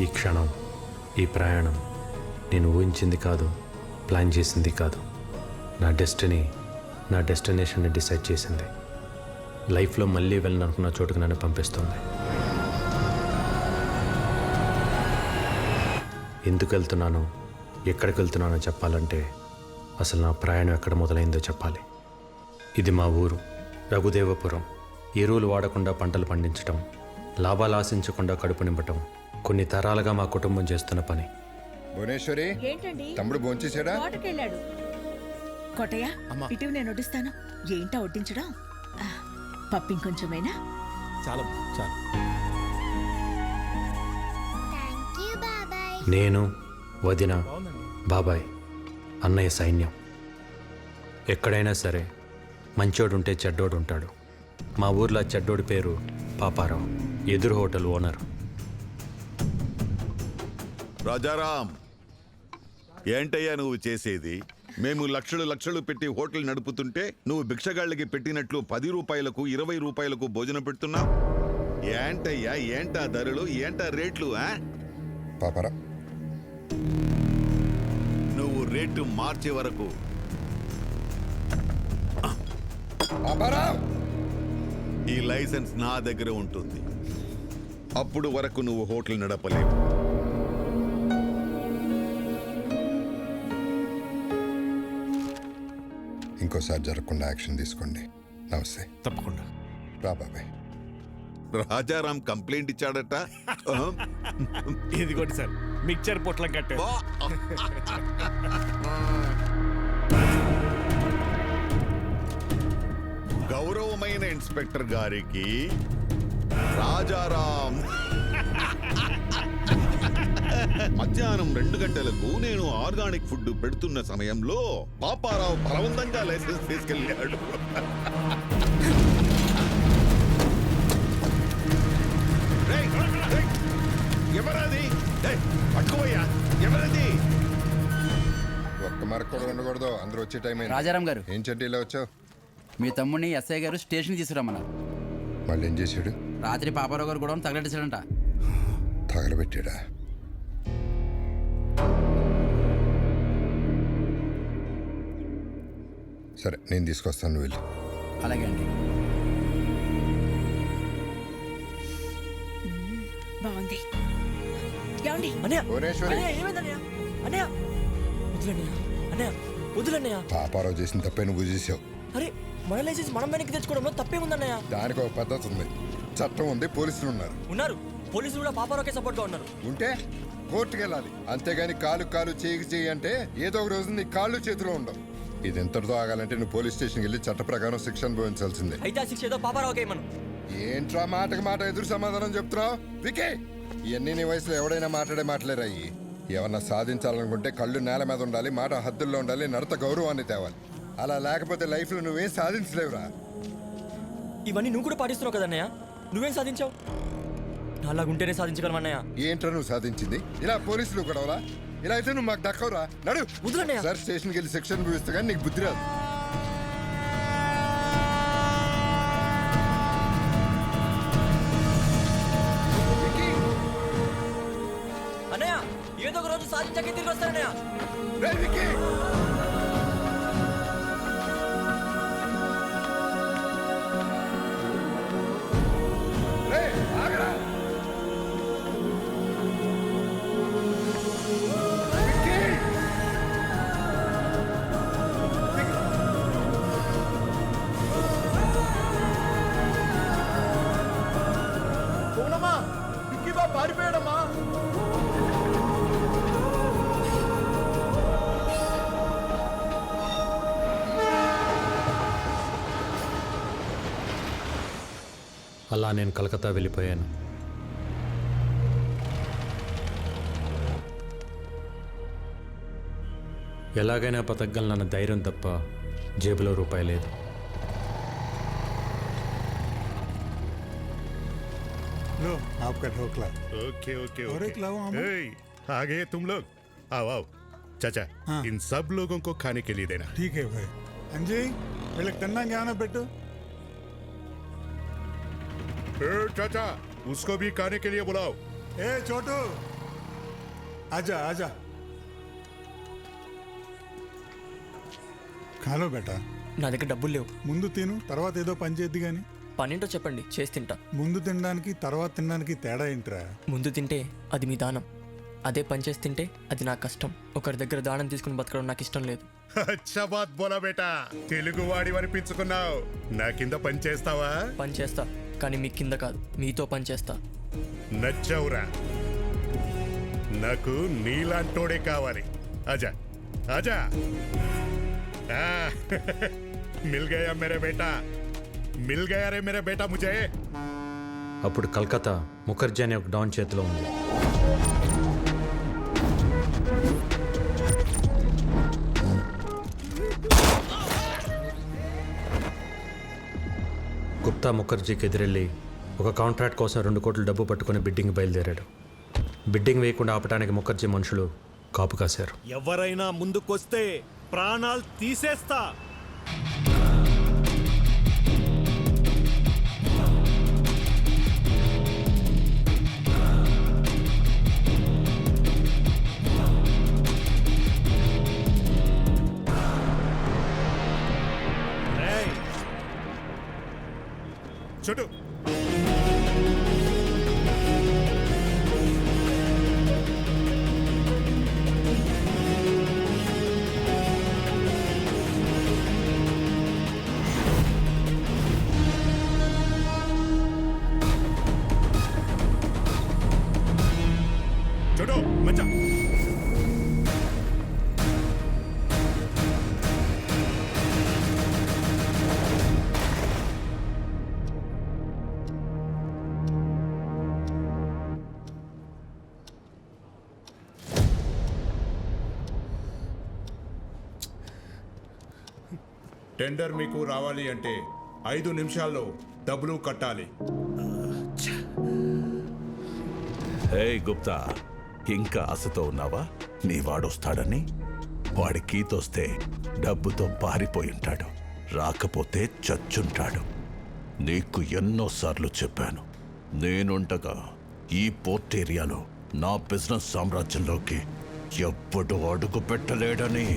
ఈ క్షణం, ఈ ప్రయాణం నేను ఊహించింది కాదు, ప్లాన్ చేసింది కాదు. నా డెస్టినీ, నా డెస్టినేషన్ని డిసైడ్ చేసింది. లైఫ్లో మళ్ళీ వెళ్ళాలనుకున్న చోటుకు నన్ను పంపిస్తుంది. ఎందుకు వెళ్తున్నానో, ఎక్కడికి వెళ్తున్నానో చెప్పాలంటే అసలు నా ప్రయాణం ఎక్కడ మొదలైందో చెప్పాలి. ఇది మా ఊరు రఘుదేవపురం. ఎరువులు వాడకుండా పంటలు పండించటం, లాభాలు ఆశించకుండా కడుపు నింపటం కొన్ని తరాలుగా మా కుటుంబం చేస్తున్న పని. భువనేశ్వరి, ఏంటండి? తమ్ముడు భోంచేసాడా? తోటకెళ్ళాడు. కొట్టయ్య, ఇటు నేను వడ్డిస్తాను. ఏంటా వడ్డించడం? పప్పు ఇంకొంచెమైనా? చాలా చాలా. నేను, వదిన, బాబాయ్, అన్నయ్య సైన్యం. ఎక్కడైనా సరే మంచోడు ఉంటే చెడ్డోడు ఉంటాడు. మా ఊర్లో చెడ్డోడి పేరు పాపారావు, ఎదురు హోటల్ ఓనర్. రాజారాం, ఏంటయ్యా నువ్వు చేసేది? మేము లక్షలు లక్షలు పెట్టి హోటల్ నడుపుతుంటే నువ్వు భిక్షగాళ్ళకి పెట్టినట్లు 10 రూపాయలకు 20 రూపాయలకు భోజనం పెడుతున్నావు. ఏంటయ్యా, ఏంటా ధరలు, ఏంటా రేట్లు? పాపరా, నువ్వు రేటు మార్చే వరకు పాపరా, ఈ లైసెన్స్ నా దగ్గర ఉంటుంది. అప్పుడు వరకు నువ్వు హోటల్ నడపలేవు. ఇంకోసారి జరగకుండా యాక్షన్ తీసుకోండి. నమస్తే. తప్పకుండా. రా బాబాయ్. రాజారాం కంప్లైంట్ ఇచ్చాడట. ఇదిగోండి సార్, మిక్చర్ పొట్లం కట్టే. గౌరవమైన ఇన్స్పెక్టర్ గారికి రాజారాం మధ్యాహ్నం 2 గంటలకు నేను ఆర్గానిక్ ఫుడ్ పెడుతున్న సమయంలో పాపారావు బలవంతంగా లైసెన్స్ తీసుకెళ్ళాడు. ఎవరది? పట్టుకోయ్యా, ఎవరది? ఒక్క మరకు కూడా ఉండకూడదు. అందరూ వచ్చే టైం అయింది. రాజారాం గారు, ఏం చెడ్డీలో వచ్చావు? మీ తమ్ముడిని ఎస్ఐ గారు స్టేషన్కి తీసుకురమ్మన్నారు. మళ్ళీ ఏం చేశాడు? రాత్రి పాపారావు గారు కూడా తగలెట్టాడంట. తగలబెట్టాడా? సరే, నేను తీసుకొస్తాను, వెళ్ళి. అలాగే అండి. బాగుంది. ఏమండి? భువనేశ్వరి, పాపారావు చేసిన తప్పే నువ్వు చేసావు. అరే, మన లైసెన్స్ మనం వెనక్కి తెచ్చుకోవడంలో తప్పేముందన్నయ్య? దానికి ఒక పద్ధతి ఉంది, చట్టం ఉంది, పోలీసులు ఉన్నారు. పోలీసులు కూడా పాపారావుకే సపోర్ట్ గా ఉన్నారు. ఉంటే కోర్టుకు వెళ్ళాలి. అంతేగాని కాలు చేయి అంటే ఏదో ఒక రోజు నీ కాళ్ళు చేతిలో ఉండవు. ఇది ఎంతటితో ఆగాలంటే నువ్వు పోలీస్ స్టేషన్కి వెళ్ళి చట్ట ప్రకారం శిక్ష అనుభవించాల్సిందే. అయితే ఆ శిక్ష ఏదో పాపారావుకే మనం. ఏంట్రా మాటకు మాట ఎదురు సమాధానం చెప్తున్నావు? వికే, ఇవన్నీ నీ వయసులో ఎవడైనా మాట్లాడే మాటలేరాయి. ఏమన్నా సాధించాలనుకుంటే కళ్ళు నేల మీద ఉండాలి, మాట హద్దుల్లో ఉండాలి, నడత గౌరవాన్ని తేవాలి. అలా లేకపోతే లైఫ్లో నువ్వేం సాధించలేవురా. ఇవన్నీ నువ్వు కూడా పాటిస్తున్నావు కదన్నయ్య. నువ్వేం సాధించావు? అలాగుంటేనే సాధించగలమన్నయ్య. ఏంట్రా నువ్వు సాధించింది? ఇలా పోలీసులు గొడవలా? ఇలా అయితే నువ్వు మాకు దక్కవురా. నడు. వదులన్నయ్య. సార్, స్టేషన్కి వెళ్ళి శిక్ష అనుభవిస్తే కానీ నీకు బుద్ధి రాదు. అన్నయ్య, ఏదో ఒక రోజు సాధించాకే తిరిగి వస్తానన్నయ్య. రేయ్ విక్కీ! రేయ్, ఆగరా! విక్కీ! పోనమ్మా, విక్కీ బాబు పారిపోయాడమ్మా. అలా నేను కలకత్తా వెళ్ళిపోయాను. ఎలాగైనా బతకగలనన్న ధైర్యం తప్ప జేబులో రూపాయి లేదు. लो आपका ढोकला। ओके ओके और एक लाओ आम। आ गए तुम लोग। आओ आओ चाचा, हाँ। इन सब लोगों को खाने के लिए देना। ठीक है भाई। अंजी వీళ్ళకి తిన్నాక ఏమైనా పెట్టు. चाचा, उसको भी खाने के लिए बुलाओ। ఏ చోటు, आजा आजा ఖాలో బేటా నా దగ్గర డబ్బులు లేవు. ముందు తిను తర్వాత ఏదో పని చేద్ది గాని. పనేంటో చెప్పండి, చేసి తింటా. ముందు తినడానికి తర్వాత తినడానికి తేడా ఏంట్రా? ముందు తింటే అది మీ దానం, అదే పని చేసి తింటే అది నా కష్టం. ఒకరి దగ్గర దానం తీసుకుని బతకడం నాకు ఇష్టం లేదు. అచ్చా బాత్ బోలా బేటా, తెలుగు వాడి అనిపించుకున్నావు. నా కింద పని చేస్తావా? పని చేస్తా, కానీ మీ కింద కాదు, మీతో పని చేస్తా. నచ్చావురా, నాకు నీలాంటోడే కావాలి. ఆజా ఆజా. మిల్ గయా మేరే బేటా, మిల్ గయా రే మేరే బేటా ముజే. అప్పుడు కలకత్తా ముఖర్జీ అనే ఒక డాన్ చేతిలో ఉంది. గుప్తా ముఖర్జీకి ఎదురెళ్ళి ఒక కాంట్రాక్ట్ కోసం 2 కోట్ల డబ్బు పట్టుకుని బిడ్డింగ్ బయలుదేరాడు. బిడ్డింగ్ వేయకుండా ఆపడానికి ముఖర్జీ మనుషులు కాపు కాశారు. ఎవరైనా ముందుకొస్తే ప్రాణాలు తీసేస్తా. చుట్టూ చూడు మచ్చా. టెండర్ మీకు రావాలి అంటే 5 నిమిషాల్లో డబ్బులు కట్టాలి. హే గుప్తా, ఇంకా ఆశతో ఉన్నావా? నీ వాడొస్తాడని? వాడి కీతొస్తే డబ్బుతో పారిపోయి ఉంటాడు, రాకపోతే చచ్చుంటాడు. నీకు ఎన్నోసార్లు చెప్పాను, నేనుండగా ఈ పోర్ట్ ఏరియాలో నా బిజినెస్ సామ్రాజ్యంలోకి ఎప్పుడు అడుగు పెట్టలేడని.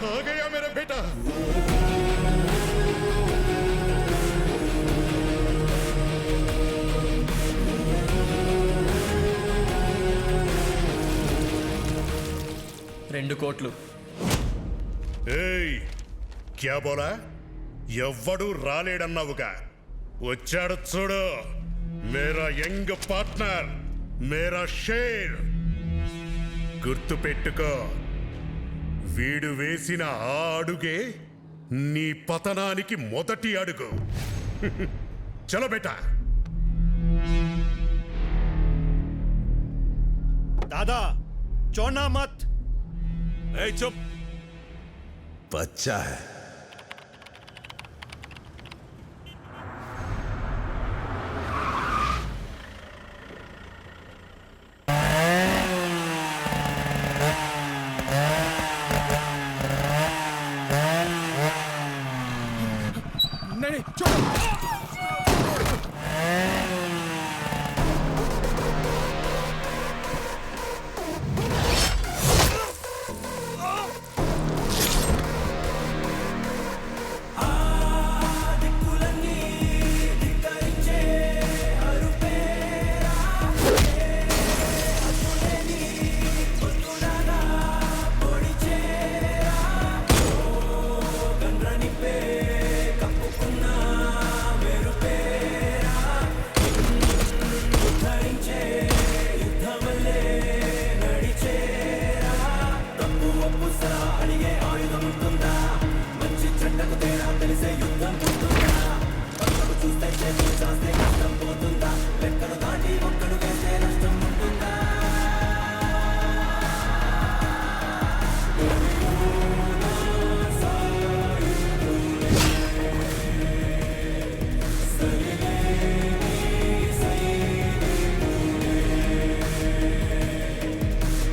आ गया मेरा बेटा. రెండు కోట్లు. ఏయ్, క్యా బోలా? ఎవ్వడు రాలేడన్నావుగా, వచ్చాడు చూడు. మేరా యంగ్ పార్ట్నర్, మేరా షేర్. గుర్తు పెట్టుకో, వీడు వేసిన ఆ అడుగే నీ పతనానికి మొదటి అడుగు. చలో బేటా. दादा चौना मत. ఏ చుప్, బచ్చా హై. नहीं छोड़ो. తెలిసే యుద్ధం పుట్టుందా, చూస్తే చేతులు చాస్తే కష్టం పోతుందా.